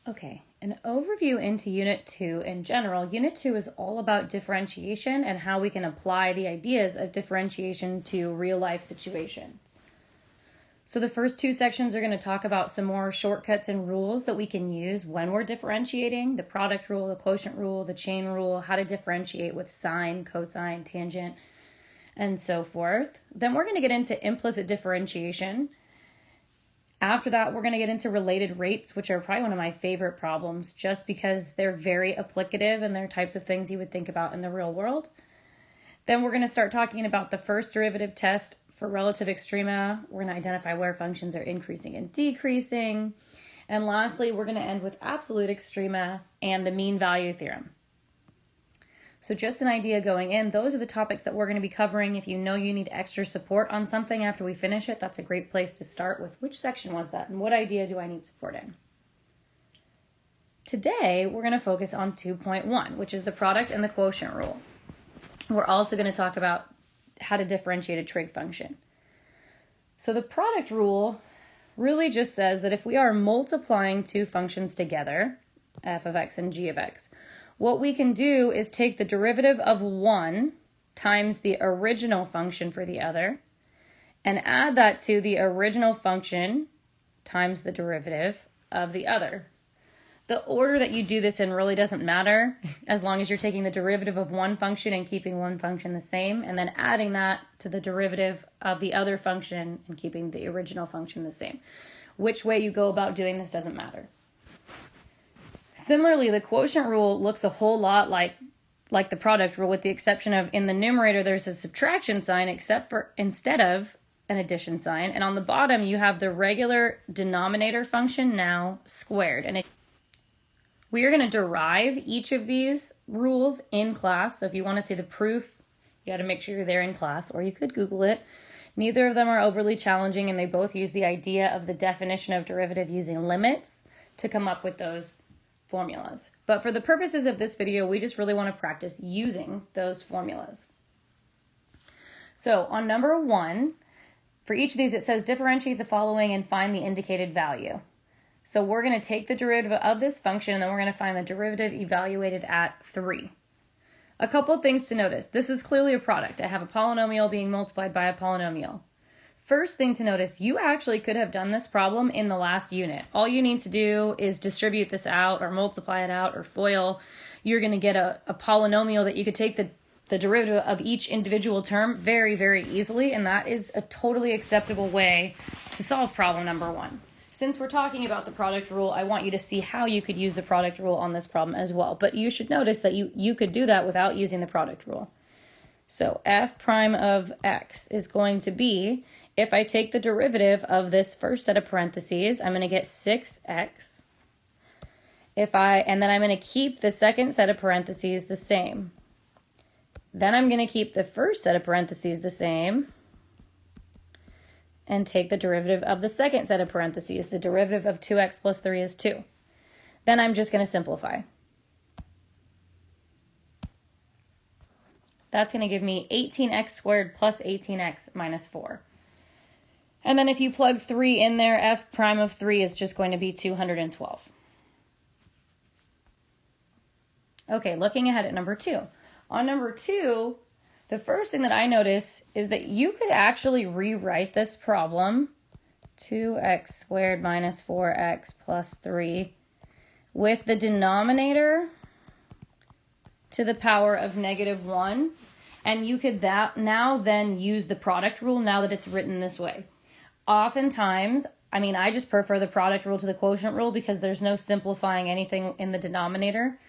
Okay, an overview into Unit 2 in general. Unit 2 is all about differentiation and how we can apply the ideas of differentiation to real-life situations. So the first two sections are going to talk about some more shortcuts and rules that we can use when we're differentiating: the product rule, the quotient rule, the chain rule, how to differentiate with sine, cosine, tangent, and so forth. Then we're going to get into implicit differentiation. After that, we're going to get into related rates, which are probably one of my favorite problems just because they're very applicative and they're types of things you would think about in the real world. Then we're going to start talking about the first derivative test for relative extrema. We're going to identify where functions are increasing and decreasing. And lastly, we're going to end with absolute extrema and the mean value theorem. So just an idea going in, those are the topics that we're going to be covering. If you know you need extra support on something after we finish it, that's a great place to start with which section was that and what idea do I need support in. Today, we're going to focus on 2.1, which is the product and the quotient rule. We're also going to talk about how to differentiate a trig function. So the product rule really just says that if we are multiplying two functions together, f of x and g of x, what we can do is take the derivative of one times the original function for the other and add that to the original function times the derivative of the other. The order that you do this in really doesn't matter as long as you're taking the derivative of one function and keeping one function the same and then adding that to the derivative of the other function and keeping the original function the same. Which way you go about doing this doesn't matter. Similarly, the quotient rule looks a whole lot like the product rule, with the exception of in the numerator there's a subtraction sign instead of an addition sign, and on the bottom you have the regular denominator function now squared. And we are going to derive each of these rules in class, so if you want to see the proof, you got to make sure you're there in class, or you could Google it. Neither of them are overly challenging, and they both use the idea of the definition of derivative using limits to come up with those formulas. But for the purposes of this video, we just really want to practice using those formulas. So on number 1, for each of these it says differentiate the following and find the indicated value. So we're going to take the derivative of this function and then we're going to find the derivative evaluated at 3. A couple things to notice. This is clearly a product. I have a polynomial being multiplied by a polynomial. First thing to notice, you actually could have done this problem in the last unit. All you need to do is distribute this out or multiply it out or FOIL. You're going to get a polynomial that you could take the derivative of each individual term very, very easily, and that is a totally acceptable way to solve problem number 1. Since we're talking about the product rule, I want you to see how you could use the product rule on this problem as well. But you should notice that you could do that without using the product rule. So f prime of x is going to be, if I take the derivative of this first set of parentheses, I'm going to get 6x. And then I'm going to keep the second set of parentheses the same. Then I'm going to keep the first set of parentheses the same and take the derivative of the second set of parentheses. The derivative of 2x plus 3 is 2. Then I'm just going to simplify. That's going to give me 18x squared plus 18x minus 4. And then if you plug 3 in there, f prime of 3 is just going to be 212. Okay, looking ahead at number 2. On number 2, the first thing that I notice is that you could actually rewrite this problem, 2x squared minus 4x plus 3, with the denominator to the power of -1. And you could now then use the product rule now that it's written this way. Oftentimes, I just prefer the product rule to the quotient rule because there's no simplifying anything in the denominator.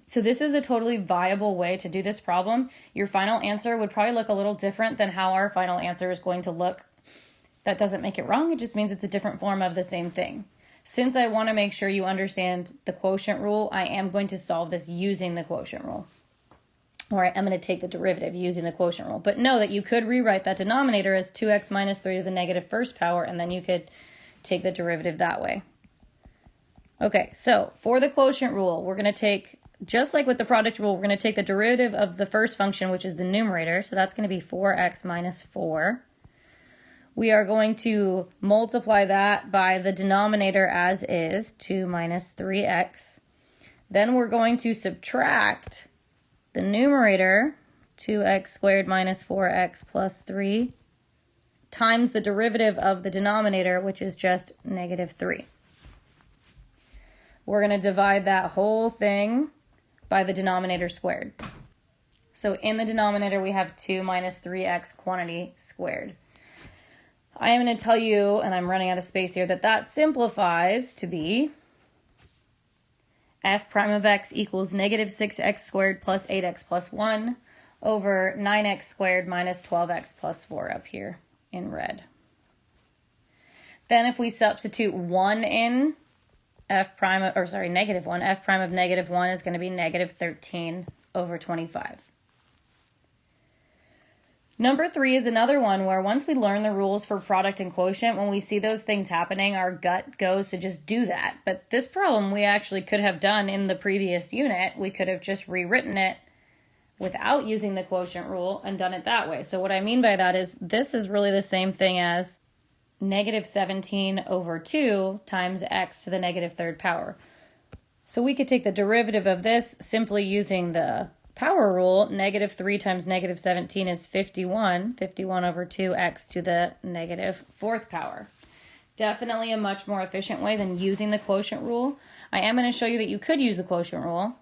So this is a totally viable way to do this problem. Your final answer would probably look a little different than how our final answer is going to look. That doesn't make it wrong. It just means it's a different form of the same thing. Since I want to make sure you understand the quotient rule, I am going to solve this using the quotient rule. Or I'm going to take the derivative using the quotient rule. But know that you could rewrite that denominator as 2x minus 3 to the negative first power, and then you could take the derivative that way. Okay, so for the quotient rule, we're going to take, just like with the product rule, we're going to take the derivative of the first function, which is the numerator. So that's going to be 4x minus 4. We are going to multiply that by the denominator as is, 2 minus 3x. Then we're going to subtract the numerator, 2x squared minus 4x plus 3, times the derivative of the denominator, which is just negative 3. We're going to divide that whole thing by the denominator squared. So in the denominator, we have 2 minus 3x quantity squared. I am going to tell you, and I'm running out of space here, that simplifies to be f prime of x equals negative 6x squared plus 8x plus 1 over 9x squared minus 12x plus 4 up here in red. Then if we substitute 1 in, negative 1, f prime of negative 1 is going to be negative 13 over 25. Number 3 is another one where once we learn the rules for product and quotient, when we see those things happening, our gut goes to just do that. But this problem we actually could have done in the previous unit. We could have just rewritten it without using the quotient rule and done it that way. So what I mean by that is this is really the same thing as negative 17 over 2 times x to the negative third power. So we could take the derivative of this simply using the power rule. Negative 3 times negative 17 is 51. 51 over 2x to the negative fourth power. Definitely a much more efficient way than using the quotient rule. I am going to show you that you could use the quotient rule.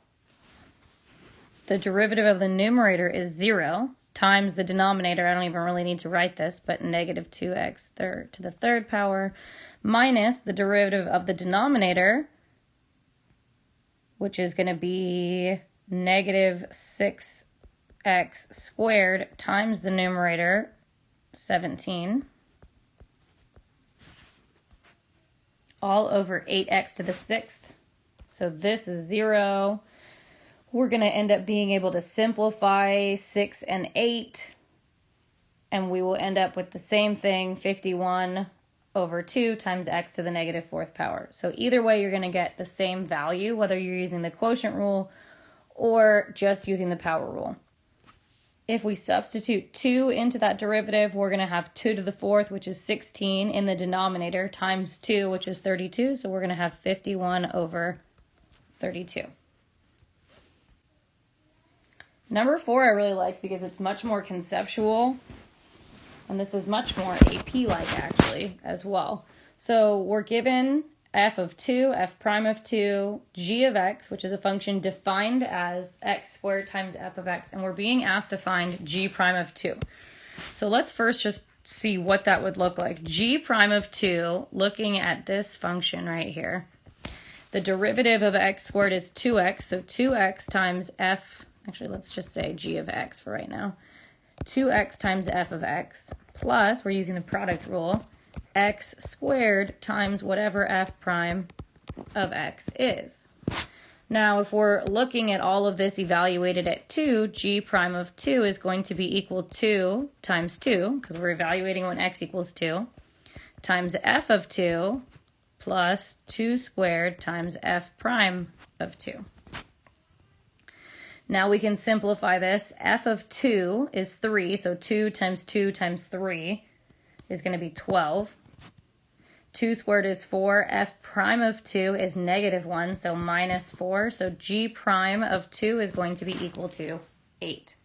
The derivative of the numerator is 0 times the denominator. I don't even really need to write this, but negative 2x to the third power minus the derivative of the denominator, which is going to be negative 6x squared times the numerator, 17, all over 8x to the sixth. So this is 0. We're going to end up being able to simplify 6 and 8, and we will end up with the same thing, 51 over 2 times x to the negative fourth power. So either way, you're going to get the same value, whether you're using the quotient rule or just using the power rule. If we substitute 2 into that derivative, we're going to have 2 to the fourth, which is 16 in the denominator, times 2, which is 32. So we're going to have 51 over 32. Number 4 I really like because it's much more conceptual, and this is much more AP-like actually as well. So we're given f of 2, f prime of 2, g of x, which is a function defined as x squared times f of x, and we're being asked to find g prime of 2. So let's first just see what that would look like. G prime of 2, looking at this function right here, the derivative of x squared is 2x, so 2x times f, actually let's just say g of x for right now, 2x times f of x, plus, we're using the product rule, x squared times whatever f prime of x is. Now, if we're looking at all of this evaluated at 2, g prime of 2 is going to be equal to 2 times 2, because we're evaluating when x equals 2, times f of 2 plus 2 squared times f prime of 2. Now we can simplify this. F of 2 is 3, so 2 times 3 is going to be 12. 2 squared is 4. F prime of 2 is negative 1, so minus 4. So g prime of 2 is going to be equal to 8.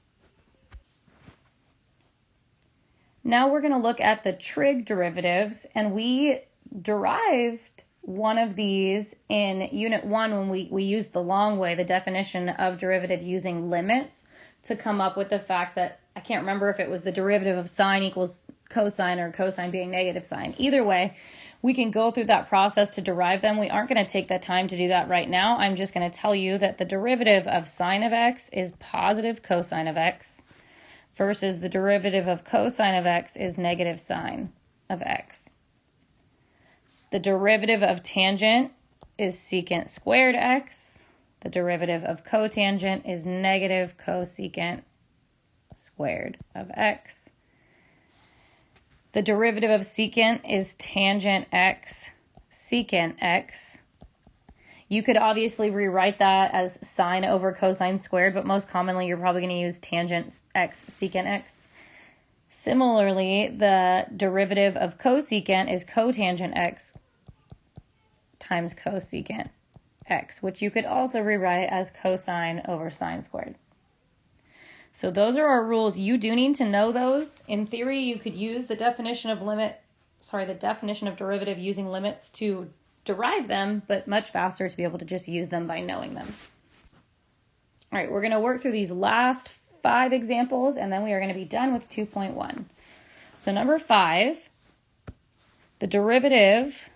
Now we're going to look at the trig derivatives, and we derived one of these in Unit 1 when we used the long way, the definition of derivative using limits, to come up with the fact that, I can't remember if it was the derivative of sine equals cosine or cosine being negative sine. Either way, we can go through that process to derive them. We aren't going to take the time to do that right now. I'm just going to tell you that the derivative of sine of x is positive cosine of x versus the derivative of cosine of x is negative sine of x. The derivative of tangent is secant squared x. The derivative of cotangent is negative cosecant squared of x. The derivative of secant is tangent x secant x. You could obviously rewrite that as sine over cosine squared, but most commonly you're probably going to use tangent x secant x. Similarly, the derivative of cosecant is cotangent x times cosecant x, which you could also rewrite as cosine over sine squared. So those are our rules. You do need to know those. In theory, you could use the definition of derivative using limits to derive them, but much faster to be able to just use them by knowing them. All right, we're going to work through these last 5 examples, and then we are going to be done with 2.1. So number 5, the derivative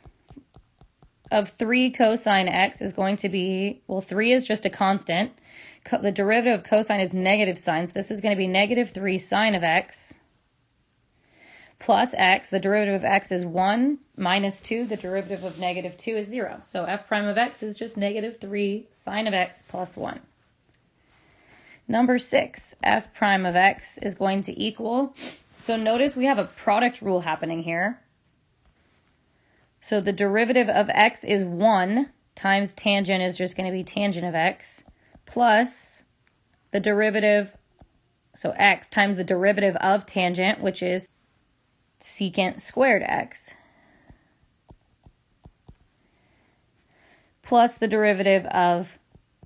of 3 cosine x is going to be, well, 3 is just a constant. The derivative of cosine is negative sine, so this is going to be negative 3 sine of x plus x. The derivative of x is 1 minus 2. The derivative of negative 2 is 0. So f prime of x is just negative 3 sine of x plus 1. Number 6, f prime of x is going to equal, so notice we have a product rule happening here. So the derivative of x is 1 times tangent is just going to be tangent of x plus the derivative, so x times the derivative of tangent, which is secant squared x, plus the derivative of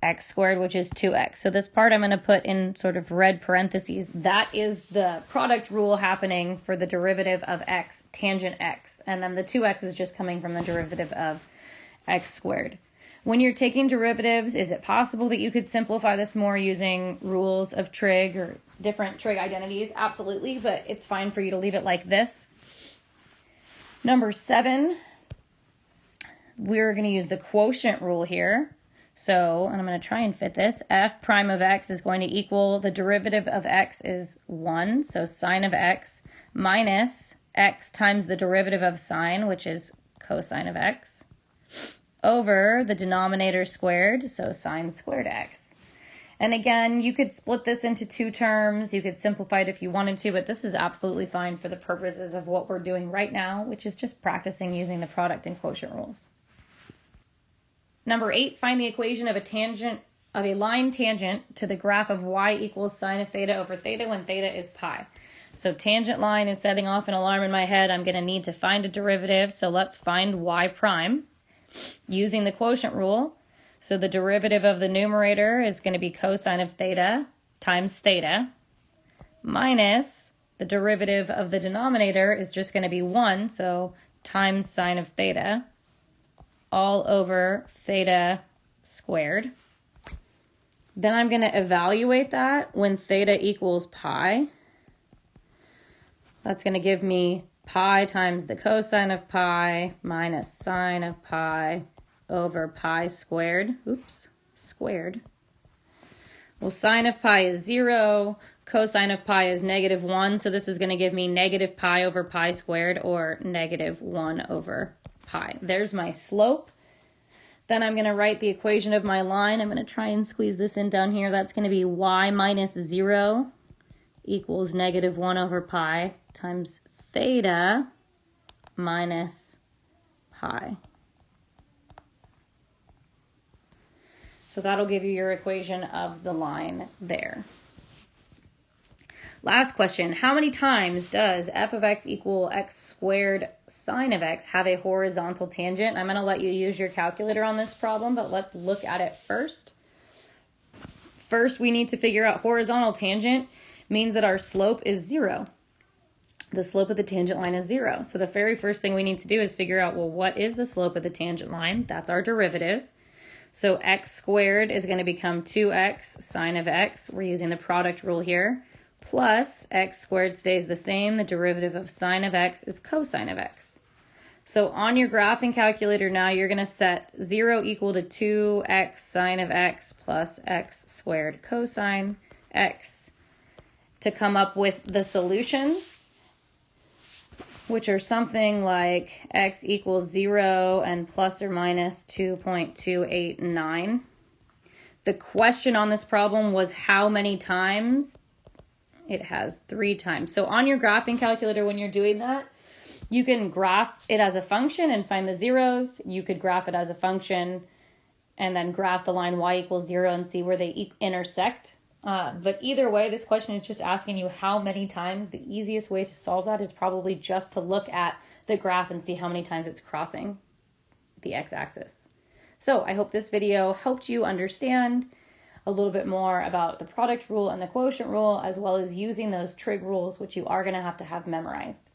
x squared, which is 2x. So this part I'm going to put in sort of red parentheses. That is the product rule happening for the derivative of x, tangent x. And then the 2x is just coming from the derivative of x squared. When you're taking derivatives, is it possible that you could simplify this more using rules of trig or different trig identities? Absolutely, but it's fine for you to leave it like this. Number 7, we're going to use the quotient rule here. So, and I'm going to try and fit this, f prime of x is going to equal, the derivative of x is 1, so sine of x, minus x times the derivative of sine, which is cosine of x, over the denominator squared, so sine squared x. And again, you could split this into 2 terms, you could simplify it if you wanted to, but this is absolutely fine for the purposes of what we're doing right now, which is just practicing using the product and quotient rules. Number 8, find the equation of a line tangent to the graph of y equals sine of theta over theta when theta is pi. So tangent line is setting off an alarm in my head. I'm going to need to find a derivative. So let's find y prime using the quotient rule. So the derivative of the numerator is going to be cosine of theta times theta minus the derivative of the denominator is just going to be 1, so times sine of theta all over theta squared. Then I'm going to evaluate that when theta equals pi. That's going to give me pi times the cosine of pi minus sine of pi over pi squared. Squared. Well, sine of pi is 0, cosine of pi is negative 1, so this is going to give me negative pi over pi squared, or negative 1 over pi. There's my slope. Then I'm going to write the equation of my line. I'm going to try and squeeze this in down here. That's going to be y minus 0 equals negative 1 over pi times theta minus pi. So that'll give you your equation of the line there. Last question, how many times does f of x equal x squared sine of x have a horizontal tangent? I'm going to let you use your calculator on this problem, but let's look at it first. First, we need to figure out horizontal tangent means that our slope is 0. The slope of the tangent line is 0. So the very first thing we need to do is figure out, well, what is the slope of the tangent line? That's our derivative. So x squared is going to become 2x sine of x. We're using the product rule here. Plus x squared stays the same. The derivative of sine of x is cosine of x. So on your graphing calculator now, you're going to set 0 equal to 2x sine of x plus x squared cosine x to come up with the solutions, which are something like x equals 0 and plus or minus 2.289. The question on this problem was how many times? It has 3 times. So on your graphing calculator, when you're doing that, you can graph it as a function and find the zeros. You could graph it as a function and then graph the line y equals 0 and see where they intersect But either way, this question is just asking you how many times. The easiest way to solve that is probably just to look at the graph and see how many times it's crossing the x-axis. So I hope this video helped you understand a little bit more about the product rule and the quotient rule, as well as using those trig rules, which you are going to have memorized.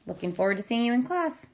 Looking forward to seeing you in class.